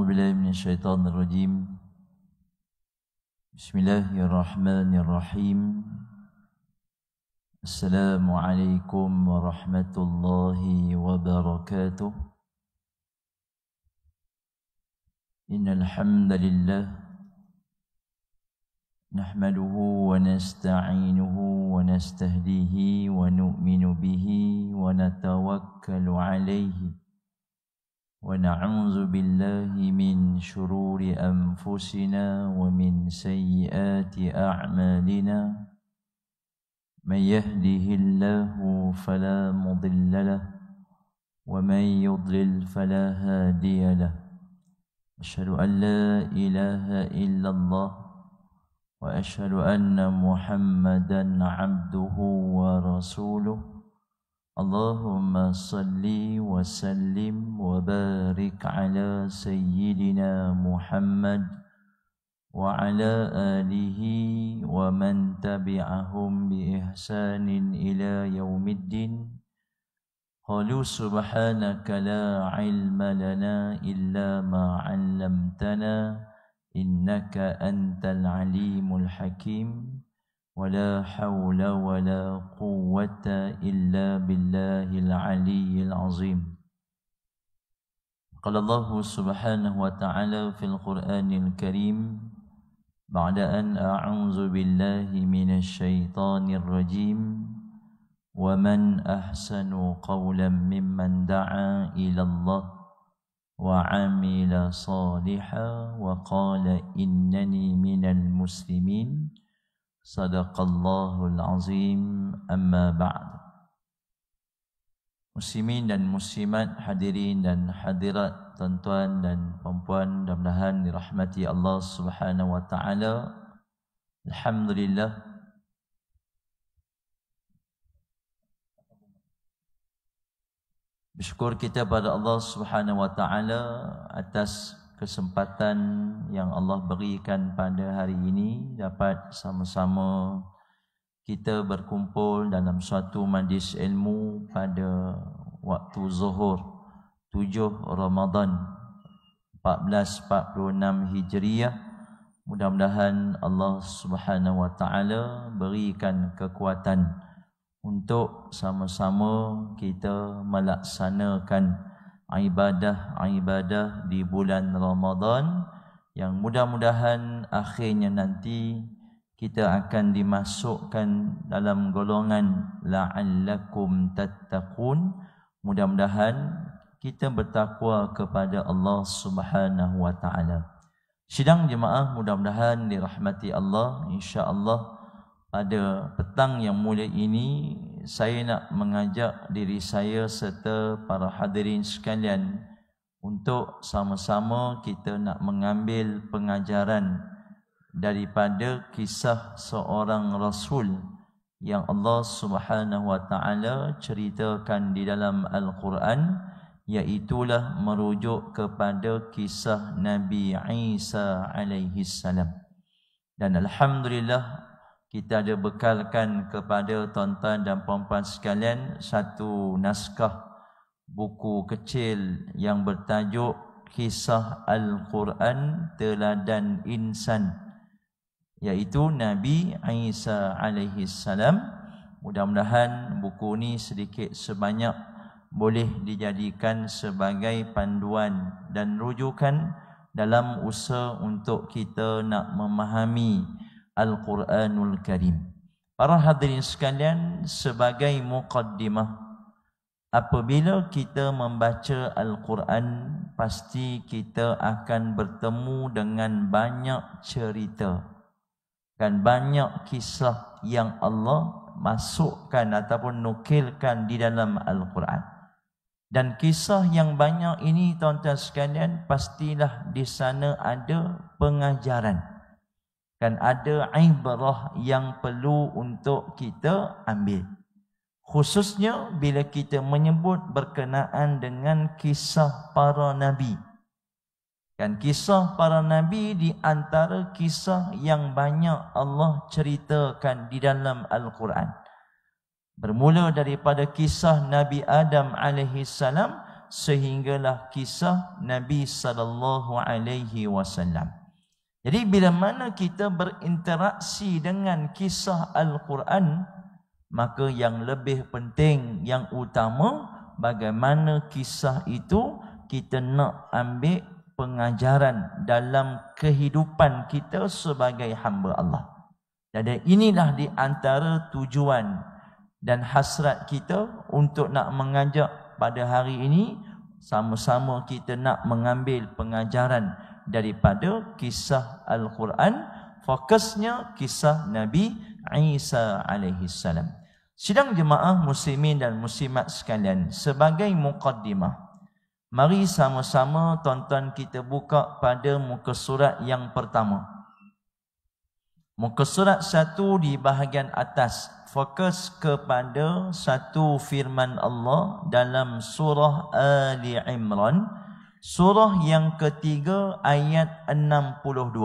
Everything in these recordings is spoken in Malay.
أعوذ بالله من الشيطان الرجيم. بسم الله الرحمن الرحيم. السلام عليكم ورحمة الله وبركاته. إن الحمد لله نحمده ونستعينه ونستهديه ونؤمن به ونتوكل عليه ونعوذ بالله من شرور أنفسنا ومن سيئات أعمالنا. من يهده الله فلا مضل له ومن يضلل فلا هادي له. أشهد أن لا إله إلا الله وأشهد أن محمدا عبده ورسوله. اللهم صل وسلم وبارك على سيدنا محمد وعلى آله ومن تبعهم بإحسان إلى يوم الدين. قالوا سبحانك لا علم لنا إلا ما علمتنا إنك أنت العليم الحكيم. ولا حول ولا قوة إلا بالله العلي العظيم. قال الله سبحانه وتعالى في القرآن الكريم بعد أن أعوذ بالله من الشيطان الرجيم: ومن أحسن قولا ممن دعا إلى الله وعمل صالحا وقال إنني من المسلمين. Sadaqallahul azim. Amma ba'd. Muslimin dan muslimat, hadirin dan hadirat, tuan-tuan dan puan-puan, mudah-mudahan dirahmati Allah Subhanahu wa taala. Alhamdulillah, bersyukur kita pada Allah Subhanahu wa taala atas kesempatan yang Allah berikan pada hari ini dapat sama-sama kita berkumpul dalam suatu majlis ilmu pada waktu zuhur 7 Ramadan 1446 Hijriah. Mudah-mudahan Allah Subhanahu wa taala berikan kekuatan untuk sama-sama kita melaksanakan ibadah-ibadah di bulan Ramadan yang mudah-mudahan akhirnya nanti kita akan dimasukkan dalam golongan la'allakum tattaqun. Mudah-mudahan kita bertakwa kepada Allah Subhanahu wa taala. Sidang jemaah mudah-mudahan dirahmati Allah. Insya-Allah pada petang yang mulia ini saya nak mengajak diri saya serta para hadirin sekalian untuk sama-sama kita nak mengambil pengajaran daripada kisah seorang Rasul yang Allah Subhanahu wa taala ceritakan di dalam Al-Quran, iaitulah merujuk kepada kisah Nabi Isa alaihi salam. Dan alhamdulillah kita ada bekalkan kepada tuan-tuan dan puan-puan sekalian satu naskah buku kecil yang bertajuk Kisah Al-Quran Teladan Insan, iaitu Nabi Isa alaihi salam. Mudah-mudahan buku ini sedikit sebanyak boleh dijadikan sebagai panduan dan rujukan dalam usaha untuk kita nak memahami Al-Quranul Karim. Para hadirin sekalian, sebagai muqaddimah, apabila kita membaca Al-Quran, pasti kita akan bertemu dengan banyak cerita dan banyak kisah yang Allah masukkan ataupun nukilkan di dalam Al-Quran. Dan kisah yang banyak ini, tuan-tuan sekalian, pastilah di sana ada pengajaran dan ada ibrah yang perlu untuk kita ambil. Khususnya bila kita menyebut berkenaan dengan kisah para nabi. Dan kisah para nabi di antara kisah yang banyak Allah ceritakan di dalam Al-Quran. Bermula daripada kisah Nabi Adam alaihi salam sehinggalah kisah Nabi sallallahu alaihi wasallam. Jadi bila mana kita berinteraksi dengan kisah Al-Quran, maka yang lebih penting, yang utama, bagaimana kisah itu kita nak ambil pengajaran dalam kehidupan kita sebagai hamba Allah. Jadi inilah di antara tujuan dan hasrat kita untuk nak mengajak pada hari ini, sama-sama kita nak mengambil pengajaran daripada kisah Al-Quran, fokusnya kisah Nabi Isa alaihi salam. Sidang jemaah muslimin dan muslimat sekalian, sebagai muqaddimah, mari sama-sama tuan-tuan kita buka pada muka surat yang pertama. Muka surat 1 di bahagian atas fokus kepada satu firman Allah dalam surah Ali Imran, surah yang ketiga ayat 62.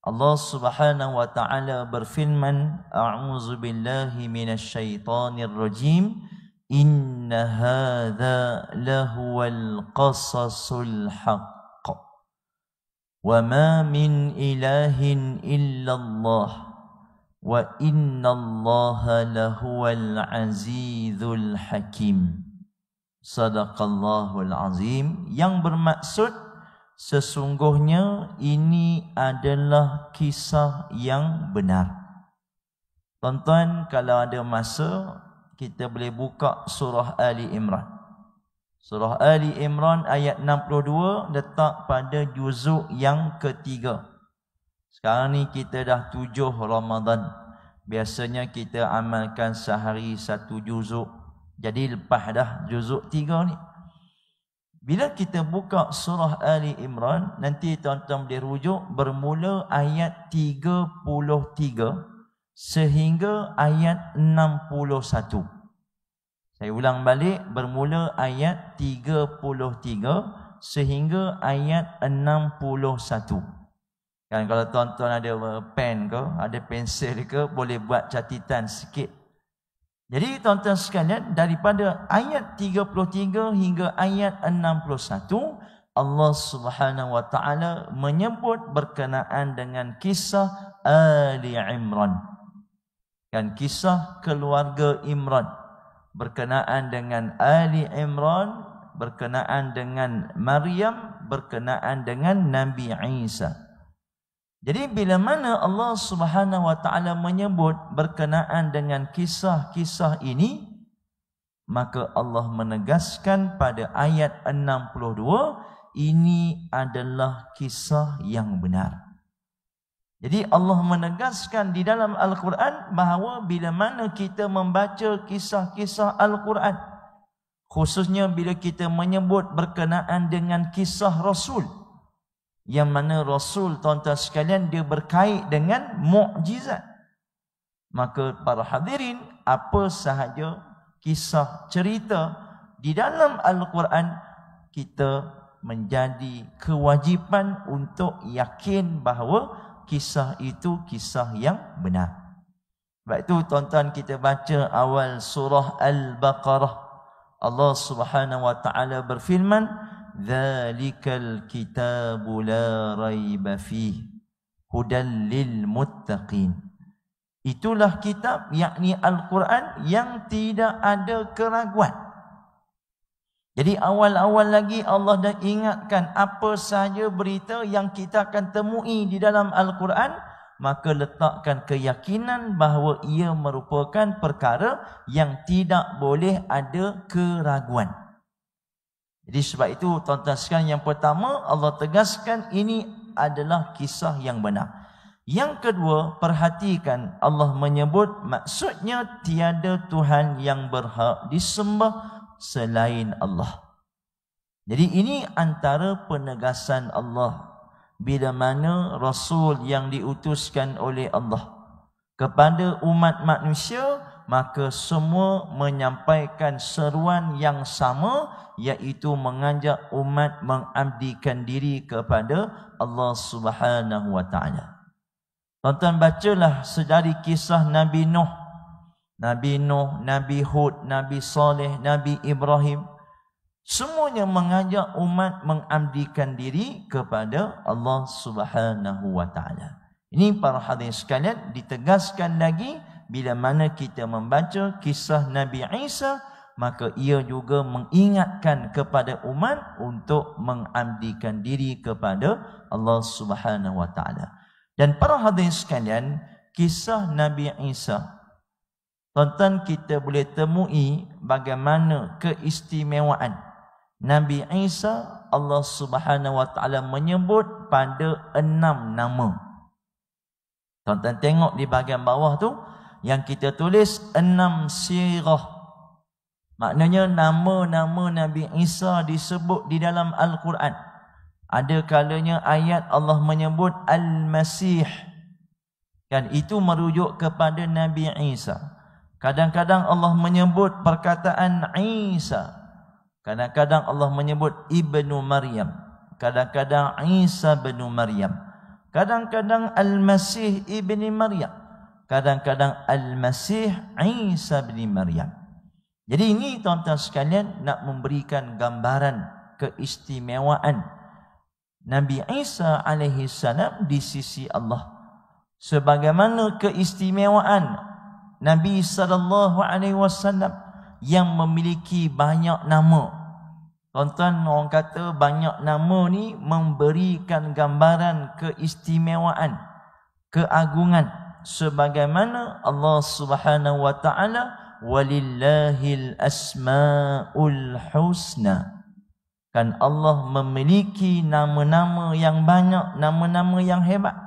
Allah Subhanahu wa taala berfirman, A'udzu billahi minasyaitonir rajim. Inna hadza lahuwal qasasul haqq. Wa ma min ilahin illallah. Wa innallaha lahuwal azizul hakim. Sadaqallahul azim. Yang bermaksud, sesungguhnya ini adalah kisah yang benar. Tuan-tuan, kalau ada masa, kita boleh buka surah Ali Imran. Surah Ali Imran ayat 62 letak pada juzuk yang ketiga. Sekarang ni kita dah 7 Ramadan. Biasanya kita amalkan sehari 1 juzuk. Jadi lepas dah juzuk 3 ni. Bila kita buka surah Ali Imran, nanti tuan-tuan boleh rujuk bermula ayat 33 sehingga ayat 61. Saya ulang balik, bermula ayat 33 sehingga ayat 61. Kan kalau tuan-tuan ada pen ke, ada pensel ke, boleh buat catatan sikit. Jadi tuan-tuan sekalian, daripada ayat 33 hingga ayat 61, Allah Subhanahu wa taala menyebut berkenaan dengan kisah Ali Imran. Kan kisah keluarga Imran, berkenaan dengan Ali Imran, berkenaan dengan Maryam, berkenaan dengan Nabi Isa. Jadi bila mana Allah Subhanahu wa taala menyebut berkenaan dengan kisah-kisah ini, maka Allah menegaskan pada ayat 62, ini adalah kisah yang benar. Jadi Allah menegaskan di dalam Al-Quran bahawa bila mana kita membaca kisah-kisah Al-Quran, khususnya bila kita menyebut berkenaan dengan kisah Rasul, yang mana Rasul, tuan-tuan sekalian, dia berkait dengan mukjizat, maka para hadirin, apa sahaja kisah cerita di dalam Al-Quran, kita menjadi kewajipan untuk yakin bahawa kisah itu kisah yang benar. Sebab itu tuan-tuan kita baca awal surah Al-Baqarah, Allah Subhanahu wa taala berfirman, Dzalikal kitabu la raiba fihi hudan lil muttaqin. Itulah kitab, yakni Al-Quran, yang tidak ada keraguan. Jadi awal-awal lagi Allah dah ingatkan apa sahaja berita yang kita akan temui di dalam Al-Quran, maka letakkan keyakinan bahawa ia merupakan perkara yang tidak boleh ada keraguan. Jadi sebab itu tuan-tuan sekalian, yang pertama Allah tegaskan ini adalah kisah yang benar. Yang kedua, perhatikan Allah menyebut maksudnya tiada Tuhan yang berhak disembah selain Allah. Jadi ini antara penegasan Allah bila mana Rasul yang diutuskan oleh Allah kepada umat manusia, maka semua menyampaikan seruan yang sama, iaitu mengajak umat mengabdikan diri kepada Allah Subhanahu wa taala. Tuan-tuan bacalah sedari kisah Nabi Nuh, Nabi Hud, Nabi Saleh, Nabi Ibrahim. Semuanya mengajak umat mengabdikan diri kepada Allah Subhanahu wa taala. Ini para hadirin sekalian ditegaskan lagi bila mana kita membaca kisah Nabi Isa, maka ia juga mengingatkan kepada umat untuk mengabdikan diri kepada Allah Subhanahu wa taala. Dan para hadirin sekalian, kisah Nabi Isa, tuan-tuan, kita boleh temui bagaimana keistimewaan Nabi Isa. Allah Subhanahu wa taala menyebut pada 6 nama. Tuan-tuan tengok di bahagian bawah tu yang kita tulis 6 sirah. Maknanya nama-nama Nabi Isa disebut di dalam Al-Quran. Ada kalanya ayat Allah menyebut Al-Masih, kan itu merujuk kepada Nabi Isa. Kadang-kadang Allah menyebut perkataan Isa, kadang-kadang Allah menyebut Ibnu Maryam, kadang-kadang Isa bin Maryam, kadang-kadang Al-Masih ibni Maryam, kadang-kadang Al-Masih Isa bin Maryam. Jadi ini tuan-tuan sekalian nak memberikan gambaran keistimewaan Nabi Isa alaihi salam di sisi Allah. Sebagaimana keistimewaan Nabi sallallahu alaihi wasallam yang memiliki banyak nama. Tuan-tuan, orang kata banyak nama ni memberikan gambaran keistimewaan, keagungan. Sebagaimana Allah Subhanahu wa taala, walillahil asmaul husna. Kan Allah memiliki nama-nama yang banyak, nama-nama yang hebat.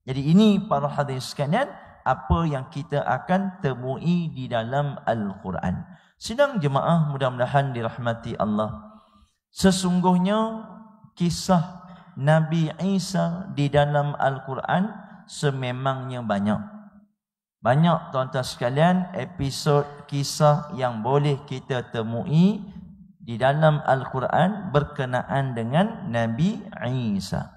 Jadi ini para hadirin sekalian, apa yang kita akan temui di dalam Al-Quran. Sidang jemaah mudah-mudahan dirahmati Allah. Sesungguhnya kisah Nabi Isa di dalam Al-Quran sememangnya banyak. Banyak tuan-tuan sekalian episod kisah yang boleh kita temui di dalam Al-Quran berkenaan dengan Nabi Isa.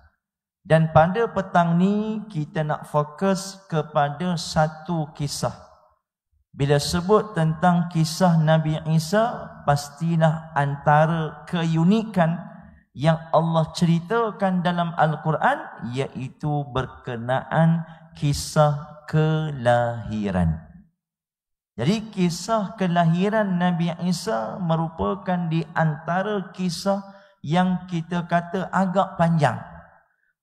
Dan pada petang ni kita nak fokus kepada satu kisah. Bila sebut tentang kisah Nabi Isa, pastilah antara keunikan yang Allah ceritakan dalam Al-Quran iaitu berkenaan kisah kelahiran. Jadi kisah kelahiran Nabi Isa merupakan di antara kisah yang kita kata agak panjang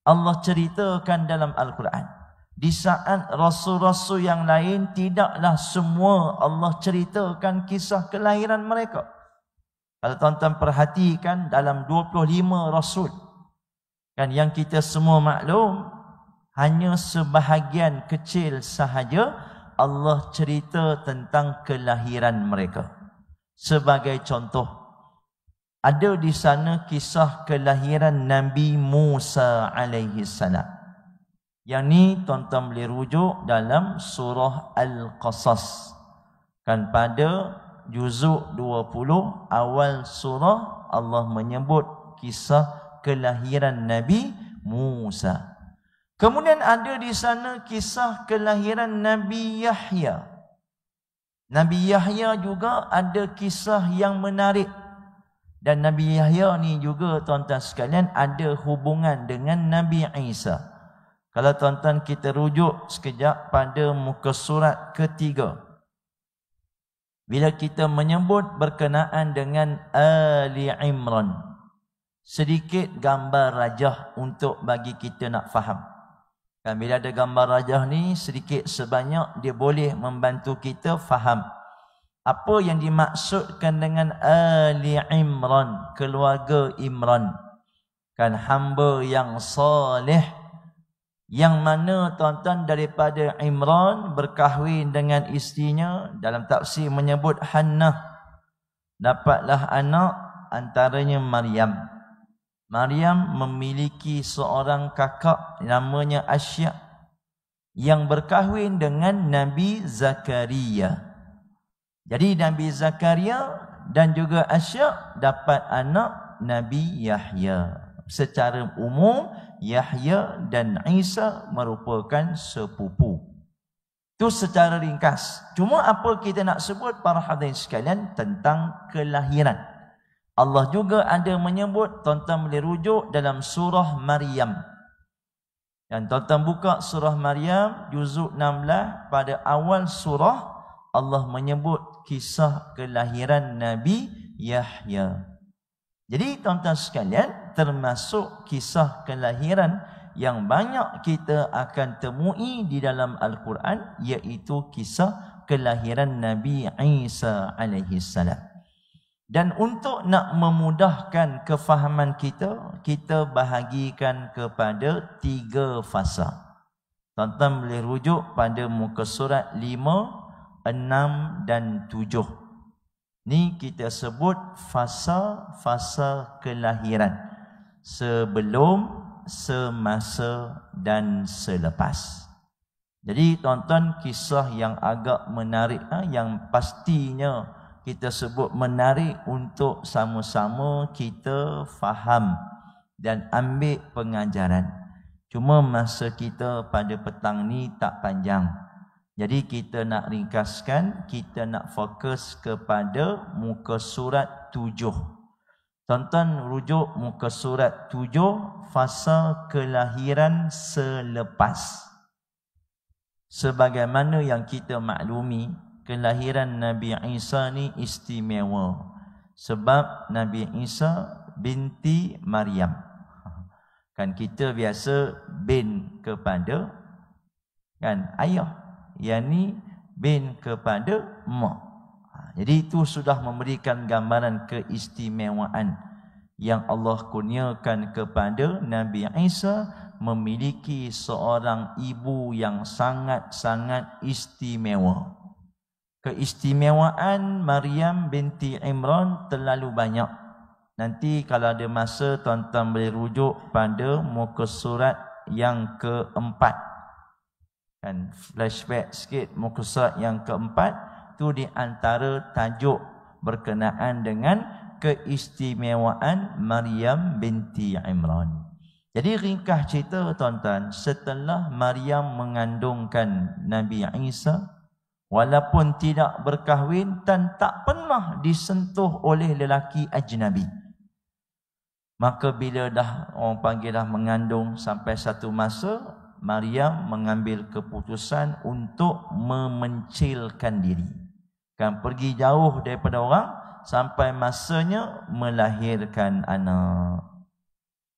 Allah ceritakan dalam Al-Quran. Di saat Rasul-Rasul yang lain tidaklah semua Allah ceritakan kisah kelahiran mereka. Kalau tuan-tuan perhatikan dalam 25 Rasul, kan yang kita semua maklum, hanya sebahagian kecil sahaja Allah cerita tentang kelahiran mereka. Sebagai contoh, ada di sana kisah kelahiran Nabi Musa alaihi salam. Yang ni tuan-tuan boleh rujuk dalam surah Al-Qasas. Kan pada juzuk 20 awal surah Allah menyebut kisah kelahiran Nabi Musa. Kemudian ada di sana kisah kelahiran Nabi Yahya. Nabi Yahya juga ada kisah yang menarik. Dan Nabi Yahya ni juga tuan-tuan sekalian ada hubungan dengan Nabi Isa. Kalau tuan-tuan kita rujuk sekejap pada muka surat ketiga. Bila kita menyebut berkenaan dengan Ali Imran, sedikit gambar rajah untuk bagi kita nak faham. Kan bila ada gambar rajah ni sedikit sebanyak dia boleh membantu kita faham apa yang dimaksudkan dengan Ali Imran, keluarga Imran. Kan hamba yang soleh, yang mana tuan-tuan daripada Imran berkahwin dengan isterinya, dalam tafsir menyebut Hannah, dapatlah anak antaranya Maryam. Maryam memiliki seorang kakak namanya Asya yang berkahwin dengan Nabi Zakaria. Jadi Nabi Zakaria dan juga Asya dapat anak Nabi Yahya. Secara umum Yahya dan Isa merupakan sepupu. Itu secara ringkas. Cuma apa kita nak sebut para hadirin sekalian tentang kelahiran. Allah juga ada menyebut, tuan-tuan boleh rujuk dalam surah Maryam. Dan tuan-tuan buka surah Maryam juzuk 16, pada awal surah Allah menyebut kisah kelahiran Nabi Yahya. Jadi tuan-tuan sekalian, termasuk kisah kelahiran yang banyak kita akan temui di dalam Al-Quran, iaitu kisah kelahiran Nabi Isa alaihi salam. Dan untuk nak memudahkan kefahaman kita, kita bahagikan kepada 3 fasa. Tuan-tuan boleh rujuk pada muka surat 5, 6 dan 7. Ni kita sebut fasa-fasa kelahiran. Sebelum, semasa dan selepas. Jadi tuan-tuan, kisah yang agak menarik, yang pastinya kita sebut menarik untuk sama-sama kita faham dan ambil pengajaran. Cuma masa kita pada petang ni tak panjang. Jadi kita nak ringkaskan, kita nak fokus kepada muka surat 7. Tuan-tuan rujuk muka surat 7, fasa kelahiran selepas. Sebagaimana yang kita maklumi, kelahiran Nabi Isa ni istimewa. Sebab Nabi Isa binti Maryam. Kan kita biasa bin kepada ayah. Yang ni bin kepada mak. Jadi itu sudah memberikan gambaran keistimewaan yang Allah kurniakan kepada Nabi Isa, memiliki seorang ibu yang sangat-sangat istimewa. Keistimewaan Maryam binti Imran terlalu banyak. Nanti kalau ada masa, tuan-tuan boleh rujuk pada muka surat yang keempat. Kan flashback sikit, muka surat yang keempat tu di antara tajuk berkenaan dengan keistimewaan Maryam binti Imran. Jadi ringkas cerita tuan-tuan, setelah Maryam mengandungkan Nabi Isa, walaupun tidak berkahwin dan tak pernah disentuh oleh lelaki ajnabi. Maka bila dah orang panggil dah mengandung, sampai satu masa Maryam mengambil keputusan untuk memencilkan diri. Kan pergi jauh daripada orang sampai masanya melahirkan anak.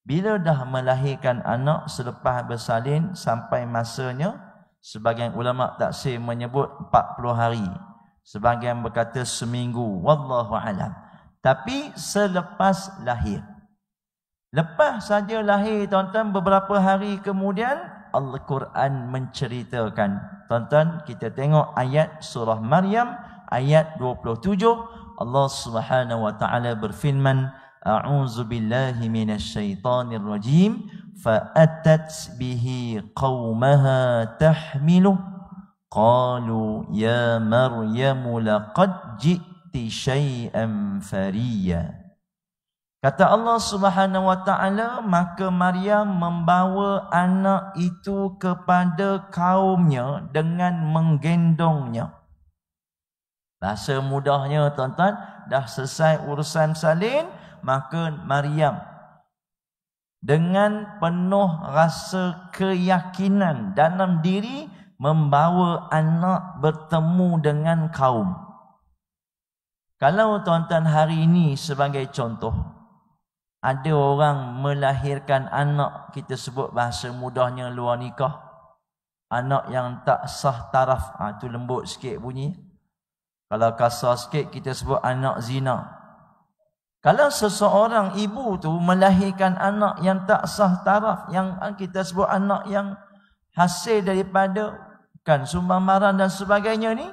Bila dah melahirkan anak selepas bersalin sampai masanya, sebagian ulama taksir menyebut 40 hari. Sebagian berkata seminggu. Wallahu alam. Tapi selepas lahir. Lepas saja lahir tuan-tuan, beberapa hari kemudian Al-Quran menceritakan. Tuan-tuan, kita tengok ayat surah Maryam ayat 27. Allah Subhanahu wa taala berfirman, A'udzu billahi minasyaitonir rajim. فأتت به قومها تحمله قالوا يا مريم لقد جئت شيئا فريا. Kata Allah Subhanahu wa taala, maka Maryam membawa anak itu kepada kaumnya dengan menggendongnya. Bahasa mudahnya tuan-tuan, dah selesai urusan salin, maka Maryam dengan penuh rasa keyakinan dalam diri membawa anak bertemu dengan kaum. Kalau tuan-tuan hari ini sebagai contoh, ada orang melahirkan anak, kita sebut bahasa mudahnya luar nikah, anak yang tak sah taraf, tu lembut sikit bunyi. Kalau kasar sikit kita sebut anak zina. Kalau seseorang ibu tu melahirkan anak yang tak sah taraf, yang kita sebut anak yang hasil daripada sumbangan dan sebagainya ni,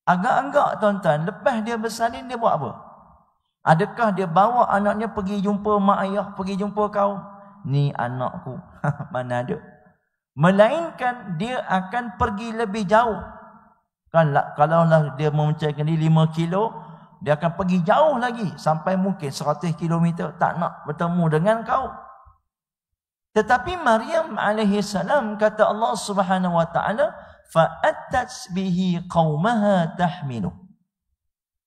agak-agak tuan-tuan, lepas dia bersalin dia buat apa? Adakah dia bawa anaknya pergi jumpa mak ayah, pergi jumpa kaum? Ni anakku. Mana ada. Melainkan dia akan pergi lebih jauh. Kalaulah dia memencahkan diri 5 kilo, dia akan pergi jauh lagi sampai mungkin 100 km tak nak bertemu dengan kaum. Tetapi Maryam alaihi salam, kata Allah Subhanahu wa taala, fa'attat bihi qaumaha tahmilu.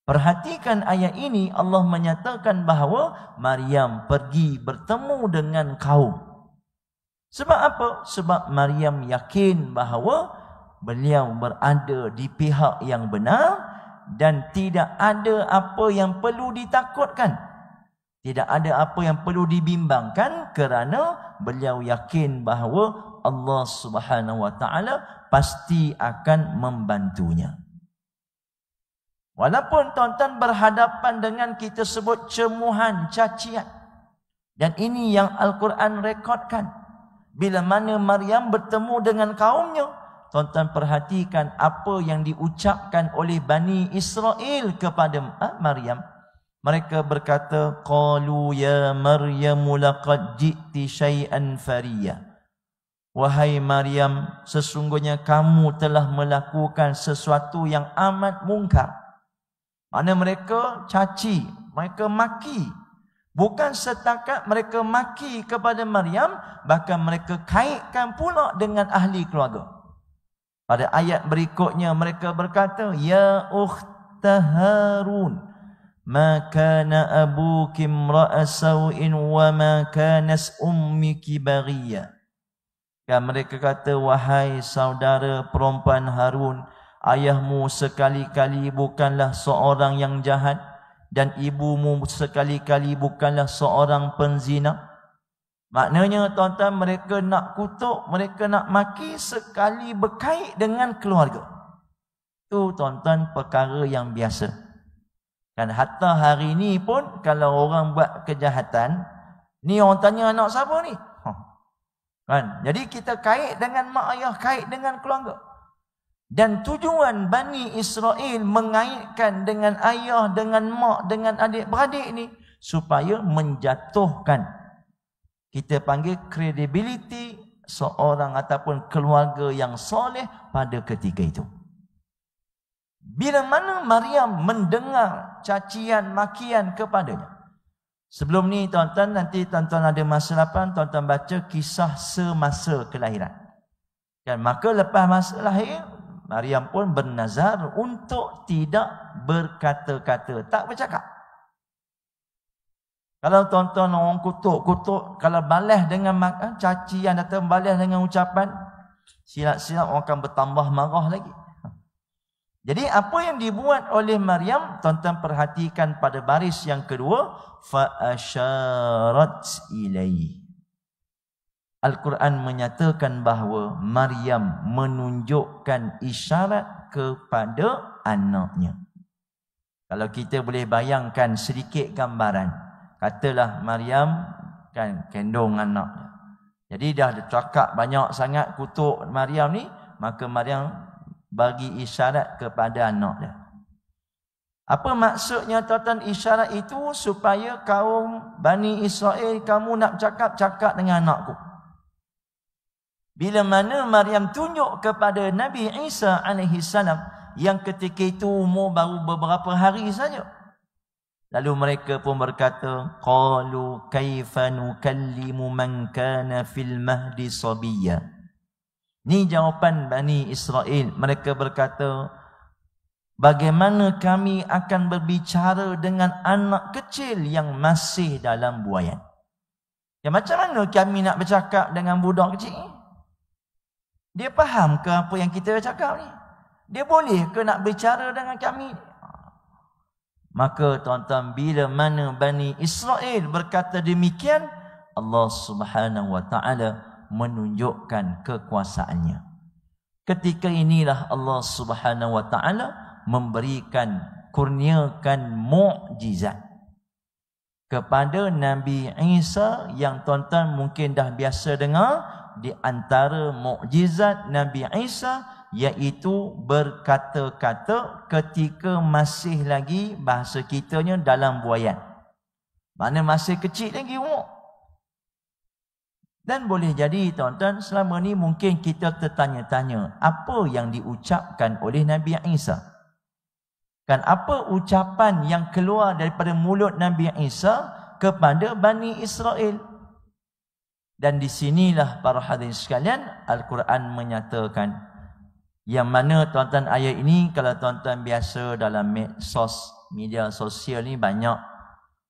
Perhatikan ayat ini, Allah menyatakan bahawa Maryam pergi bertemu dengan kaum. Sebab apa? Sebab Maryam yakin bahawa beliau berada di pihak yang benar dan tidak ada apa yang perlu ditakutkan. Tidak ada apa yang perlu dibimbangkan kerana beliau yakin bahawa Allah Subhanahu wa taala pasti akan membantunya. Walaupun tuan-tuan berhadapan dengan kita sebut cemuhan, cacian. Dan ini yang Al-Quran rekodkan. Bila mana Maryam bertemu dengan kaumnya, tuan-tuan perhatikan apa yang diucapkan oleh Bani Israel kepada Maryam. Mereka berkata, qalu ya Maryamu laqad ji'ti syai'an fariya. Wahai Maryam, sesungguhnya kamu telah melakukan sesuatu yang amat mungkar. Mana mereka caci, mereka maki. Bukan setakat mereka maki kepada Maryam, bahkan mereka kaitkan pula dengan ahli keluarga. Pada ayat berikutnya mereka berkata, ya ukhta Harun, ma kana abuki imra'a sawin wa ma kanas ummiki baghiya. Dan mereka kata, wahai saudara perempuan Harun, ayahmu sekali-kali bukanlah seorang yang jahat dan ibumu sekali-kali bukanlah seorang penzina. Maknanya tuan-tuan, mereka nak kutuk, mereka nak maki sekali berkait dengan keluarga. Itu tuan-tuan perkara yang biasa. Dan hatta hari ni pun kalau orang buat kejahatan, ni orang tanya anak siapa ni? Kan? Jadi kita kait dengan mak ayah, kait dengan keluarga. Dan tujuan Bani Israel mengaitkan dengan ayah, dengan mak, dengan adik-beradik ni supaya menjatuhkan, kita panggil credibility seorang ataupun keluarga yang soleh pada ketika itu. Bila mana Maryam mendengar cacian, makian kepadanya. Sebelum ni tuan-tuan, nanti tuan-tuan ada masa lapang, tuan-tuan baca kisah semasa kelahiran. Dan maka lepas masa lahir, Maryam pun bernazar untuk tidak berkata-kata, tak bercakap. Kalau tuan-tuan orang kutuk, kalau balas dengan cacian atau balas dengan ucapan, silap-silap orang akan bertambah marah lagi. Jadi apa yang dibuat oleh Maryam, tuan-tuan perhatikan pada baris yang kedua, fa asyarat ilaihi. Al-Quran menyatakan bahawa Maryam menunjukkan isyarat kepada anaknya. Kalau kita boleh bayangkan sedikit gambaran, katalah Maryam kan kandung anaknya. Jadi dah cakap banyak sangat kutuk Maryam ni, maka Maryam bagi isyarat kepada anak dia. Apa maksudnya tuan-tuan isyarat itu? Supaya kaum Bani Israel, kamu nak cakap dengan anakku. Bila mana Maryam tunjuk kepada Nabi Isa AS yang ketika itu umur baru beberapa hari saja. Lalu mereka pun berkata, qalu kaifa nukallimu man kana fil mahdi sabiyya. Ini jawapan Bani Israel. Mereka berkata, bagaimana kami akan berbicara dengan anak kecil yang masih dalam buayan? Ya, macam mana kami nak bercakap dengan budak kecil ni? Dia faham ke apa yang kita cakap ni? Dia boleh ke nak bicara dengan kami? Maka tuan-tuan, bila mana Bani Israel berkata demikian, Allah Subhanahu wa taala menunjukkan kekuasaannya. Ketika inilah Allah Subhanahu wa taala kurniakan mukjizat kepada Nabi Isa yang tuan-tuan mungkin dah biasa dengar. Di antara mukjizat Nabi Isa iaitu berkata-kata ketika masih lagi, bahasa kitanya, dalam buayan. Mana masih kecil lagi umur. Dan boleh jadi tuan-tuan, selama ni mungkin kita tertanya-tanya apa yang diucapkan oleh Nabi Isa. Kan apa ucapan yang keluar daripada mulut Nabi Isa kepada Bani Israel. Dan di sinilah para hadirin sekalian, Al-Quran menyatakan Yang mana tuan-tuan ayat ini, kalau tuan-tuan biasa dalam media sosial ni, banyak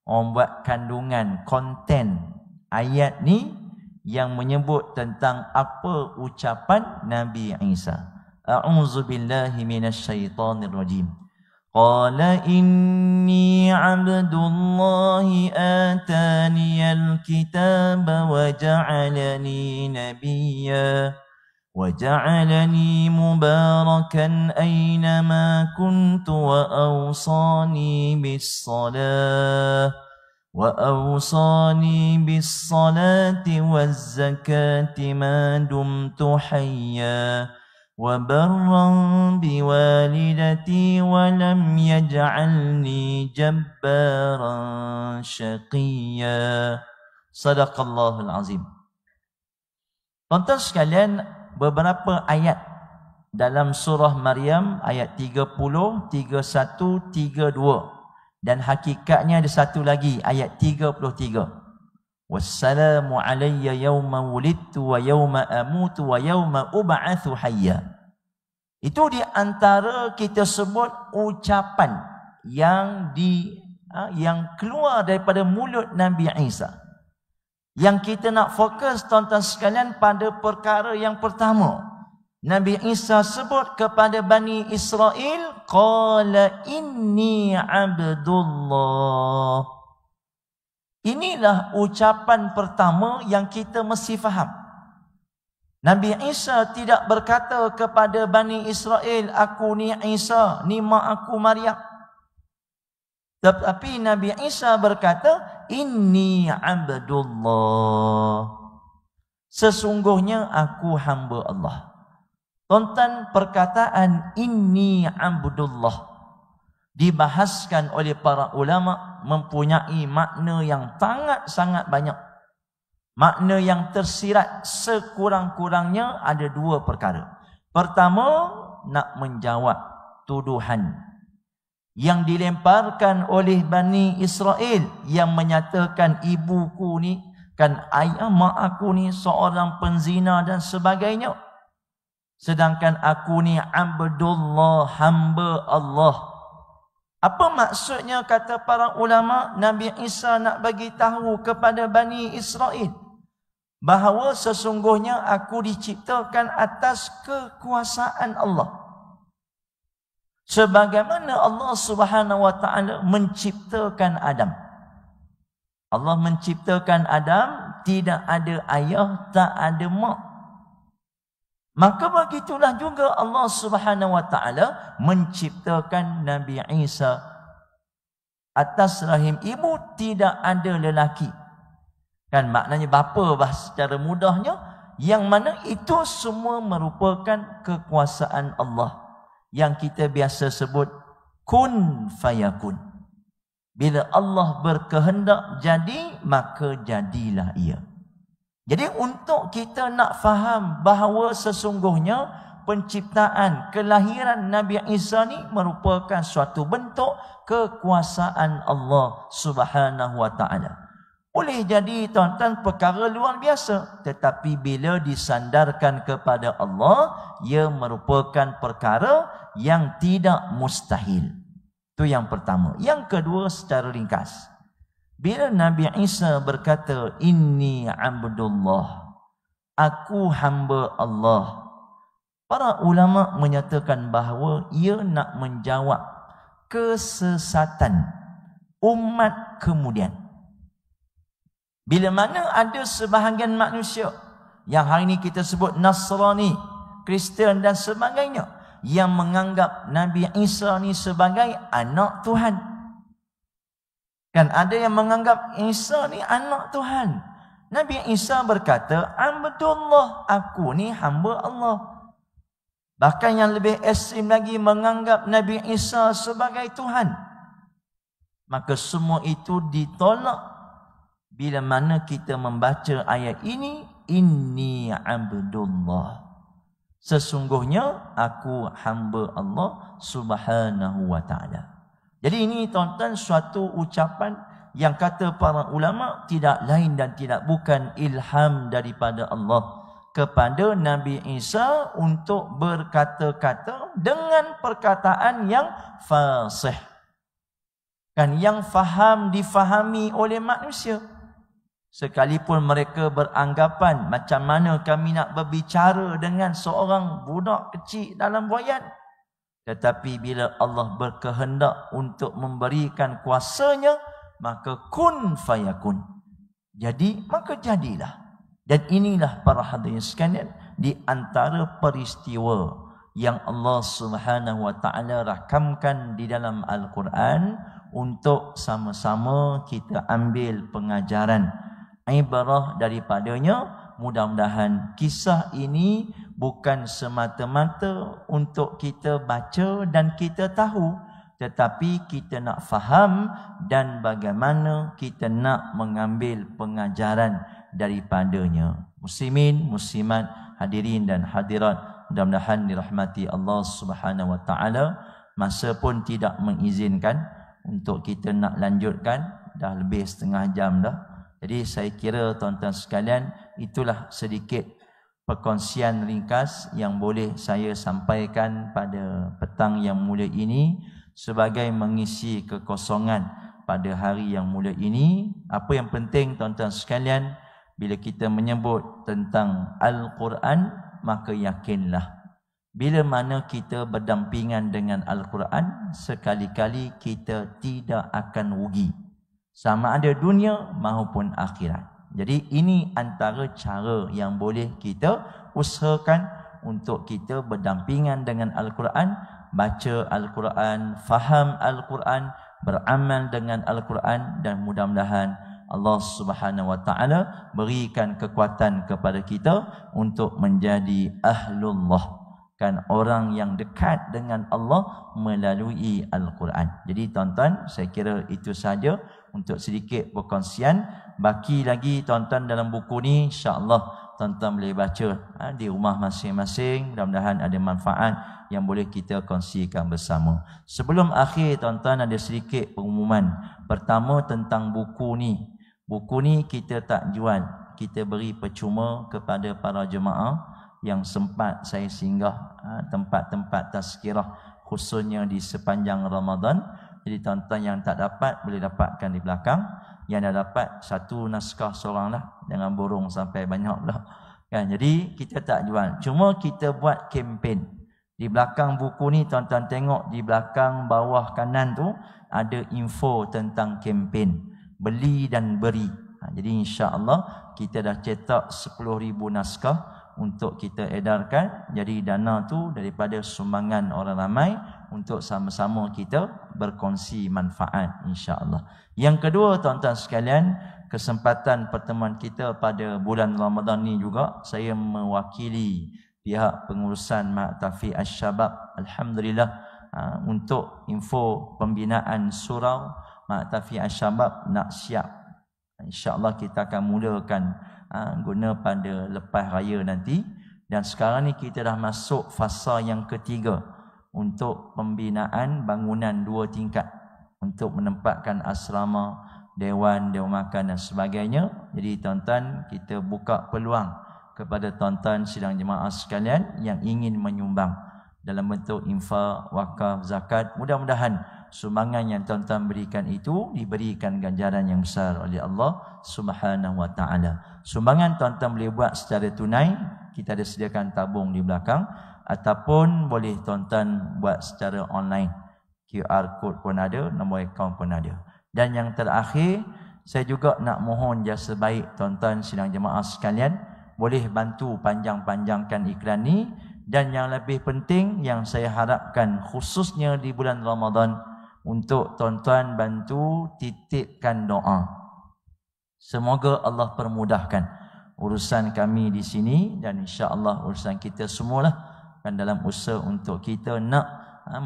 orang buat kandungan konten ayat ni yang menyebut tentang apa ucapan Nabi Isa. A'udzubillahi minasyaitonirrajim. Qala inni 'abdullahi ataniyal kitaba wa ja'alani nabiyya وجعلني مباركا أينما كنت وأوصاني بالصلاة والزكاة ما دمت حيا وبرا بوالدتي ولم يجعلني جبارا شقيا صدق الله العظيم. Tuan-tuan sekalian, beberapa ayat dalam surah Maryam ayat 30, 31, 32 dan hakikatnya ada satu lagi ayat 33. Wassalamu alayya yawma wulidtu wa yawma amutu wa yawma ub'atsu hayya. Itu di antara kita sebut ucapan yang keluar daripada mulut Nabi Isa. Yang kita nak fokus tuan-tuan sekalian pada perkara yang pertama. Nabi Isa sebut kepada Bani Israel, qala inni abdullah. Inilah ucapan pertama yang kita mesti faham. Nabi Isa tidak berkata kepada Bani Israel, aku ni Isa, ni mak aku Maryam. Tetapi Nabi Isa berkata, inni abdullah. Sesungguhnya aku hamba Allah. Tuan-tuan, perkataan inni abdullah dibahaskan oleh para ulama mempunyai makna yang sangat banyak. Makna yang tersirat sekurang-kurangnya ada dua perkara. Pertama, nak menjawab tuduhan yang dilemparkan oleh Bani Israel yang menyatakan ibuku ni kan ayah mak aku ni seorang penzina dan sebagainya, sedangkan aku ni abdullah, hamba Allah. Apa maksudnya kata para ulama? Nabi Isa nak bagi tahu kepada Bani Israel bahawa sesungguhnya aku diciptakan atas kekuasaan Allah. Sebagaimana Allah Subhanahu wa taala menciptakan Adam. Allah menciptakan Adam, tidak ada ayah, tak ada mak. Maka begitulah juga Allah Subhanahu wa taala menciptakan Nabi Isa atas rahim ibu, tidak ada lelaki. Kan maknanya bapa secara mudahnya, yang mana itu semua merupakan kekuasaan Allah. Yang kita biasa sebut kun fayakun. Bila Allah berkehendak jadi, maka jadilah ia. Jadi untuk kita nak faham bahawa sesungguhnya penciptaan, kelahiran Nabi Isa ni merupakan suatu bentuk kekuasaan Allah Subhanahu wa taala. Boleh jadi tuan-tuan perkara luar biasa, tetapi bila disandarkan kepada Allah, ia merupakan perkara yang tidak mustahil. Itu yang pertama. Yang kedua, secara ringkas, bila Nabi Isa berkata inni abdullah, aku hamba Allah, para ulama menyatakan bahawa ia nak menjawab kesesatan umat kemudian. Bila mana ada sebahagian manusia yang hari ini kita sebut Nasrani, Kristian dan sebagainya, yang menganggap Nabi Isa ni sebagai anak Tuhan. Kan ada yang menganggap Isa ni anak Tuhan. Nabi Isa berkata, abdullah, aku ni hamba Allah. Bahkan yang lebih ekstrim lagi, menganggap Nabi Isa sebagai Tuhan. Maka semua itu ditolak bila mana kita membaca ayat ini, inni abdullah, sesungguhnya aku hamba Allah Subhanahu wa taala. Jadi ini tuan-tuan suatu ucapan yang kata para ulama tidak lain dan tidak bukan ilham daripada Allah. kepada Nabi Isa untuk berkata-kata dengan perkataan yang fasih. Kan, yang faham, difahami oleh manusia. Sekalipun mereka beranggapan macam mana kami nak berbicara dengan seorang budak kecil dalam buayan. Tetapi bila Allah berkehendak untuk memberikan kuasanya, maka kun fayakun. Jadi, maka jadilah. Dan inilah para hadirin sekalian, di antara peristiwa yang Allah Subhanahu wa taala rakamkan di dalam Al-Quran untuk sama-sama kita ambil pengajaran, ibarah daripadanya. Mudah-mudahan kisah ini bukan semata-mata untuk kita baca dan kita tahu, tetapi kita nak faham dan bagaimana kita nak mengambil pengajaran daripadanya. Muslimin, muslimat, hadirin dan hadirat, mudah-mudahan dirahmati Allah Subhanahu wa taala. Masa pun tidak mengizinkan untuk kita nak lanjutkan, dah lebih setengah jam dah. Jadi saya kira tuan-tuan sekalian, itulah sedikit perkongsian ringkas yang boleh saya sampaikan pada petang yang mulia ini sebagai mengisi kekosongan pada hari yang mulia ini. Apa yang penting tuan-tuan sekalian, bila kita menyebut tentang Al-Quran, maka yakinlah bila mana kita berdampingan dengan Al-Quran, sekali-kali kita tidak akan rugi, sama ada dunia maupun akhirat. Jadi ini antara cara yang boleh kita usahakan untuk kita berdampingan dengan Al-Quran, baca Al-Quran, faham Al-Quran, beramal dengan Al-Quran, dan mudah-mudahan Allah Subhanahu wa taala berikan kekuatan kepada kita untuk menjadi ahlullah, kan, orang yang dekat dengan Allah melalui Al-Quran. Jadi tuan-tuan, saya kira itu saja untuk sedikit perkongsian. Baki lagi tuan-tuan dalam buku ni, insya-Allah tuan-tuan boleh baca di rumah masing-masing. Mudah-mudahan ada manfaat yang boleh kita kongsikan bersama. Sebelum akhir tuan-tuan, ada sedikit pengumuman. Pertama tentang buku ni. Buku ni kita tak jual, kita beri percuma kepada para jemaah yang sempat saya singgah tempat-tempat tazkirah, khususnya di sepanjang Ramadan. Jadi tuan-tuan yang tak dapat boleh dapatkan di belakang. Yang dah dapat satu naskah seorang lah, jangan borong sampai banyak lah, kan. Jadi kita tak jual, cuma kita buat kempen. Di belakang buku ni tuan-tuan tengok, di belakang bawah kanan tu ada info tentang kempen beli dan beri. Jadi insya-Allah kita dah cetak 10,000 naskah untuk kita edarkan. Jadi dana tu daripada sumbangan orang ramai untuk sama-sama kita berkongsi manfaat, insya-Allah. Yang kedua tuan-tuan sekalian, kesempatan pertemuan kita pada bulan Ramadan ni juga, saya mewakili pihak pengurusan Maktafi Asy-Syabab, alhamdulillah, untuk info pembinaan surau Maktafi Asy-Syabab nak siap. InsyaAllah kita akan mulakan guna pada lepas raya nanti. Dan sekarang ni kita dah masuk fasa yang ketiga untuk pembinaan bangunan 2 tingkat untuk menempatkan asrama, dewan makan dan sebagainya. Jadi tuan-tuan, kita buka peluang kepada tuan-tuan sidang jemaah sekalian yang ingin menyumbang dalam bentuk infak, wakaf, zakat. Mudah-mudahan sumbangan yang tuan-tuan berikan itu diberikan ganjaran yang besar oleh Allah Subhanahu wa taala. Sumbangan tuan-tuan boleh buat secara tunai, kita ada sediakan tabung di belakang, ataupun boleh tuan-tuan buat secara online. QR code pun ada, nombor akaun pun ada. Dan yang terakhir, saya juga nak mohon jasa baik tuan-tuan sidang jemaah sekalian, boleh bantu panjang-panjangkan iklan ni. Dan yang lebih penting yang saya harapkan khususnya di bulan Ramadan, untuk tuan-tuan bantu titipkan doa. Semoga Allah permudahkan urusan kami di sini, dan insya-Allah urusan kita semualah kan, dalam usaha untuk kita nak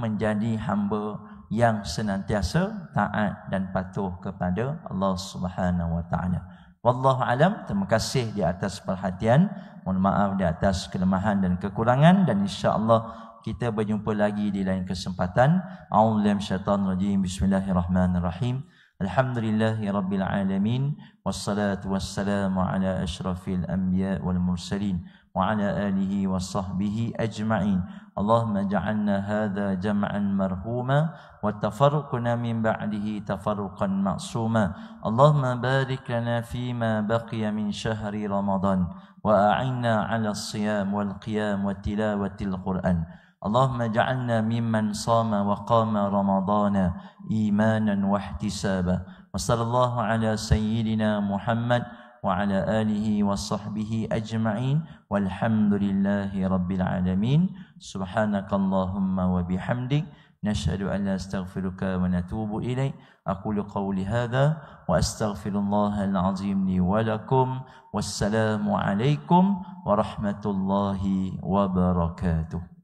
menjadi hamba yang senantiasa taat dan patuh kepada Allah Subhanahu wa taala. Wallahu alam. Terima kasih di atas perhatian. Mohon maaf di atas kelemahan dan kekurangan, dan insya-Allah kita berjumpa lagi di lain kesempatan. A'udzubillahi minasyaitonir rajim. Bismillahirrahmanirrahim. Alhamdulillahi rabbil alamin, wassalatu wassalamu ala asyrafil anbiya wal mursalin wa ala alihi wa sahbihi ajma'in. Allahumma ja'alna hadha jam'an marhuma wa tafarruqna min ba'dihi tafarruqan ma'suma. Allahumma barik lana fima baqiya min syahri Ramadan wa a'inna 'ala as-siyam wal qiyam wa tilawatil Qur'an. Allahumma ja'alna mimman sama wa qama Ramadana imanan wa ihtisaba. Wa sallallahu ala sayyidina Muhammad wa ala alihi wa sahbihi ajma'in. Walhamdulillahi rabbil alamin. Subhanakallahumma wa bihamdik, nashhadu an la astaghfiruka wa natubu ilaik. Aqulu qawli hadha wa astaghfirullahal azim li wa lakum. Wassalamu alaikum warahmatullahi wabarakatuh.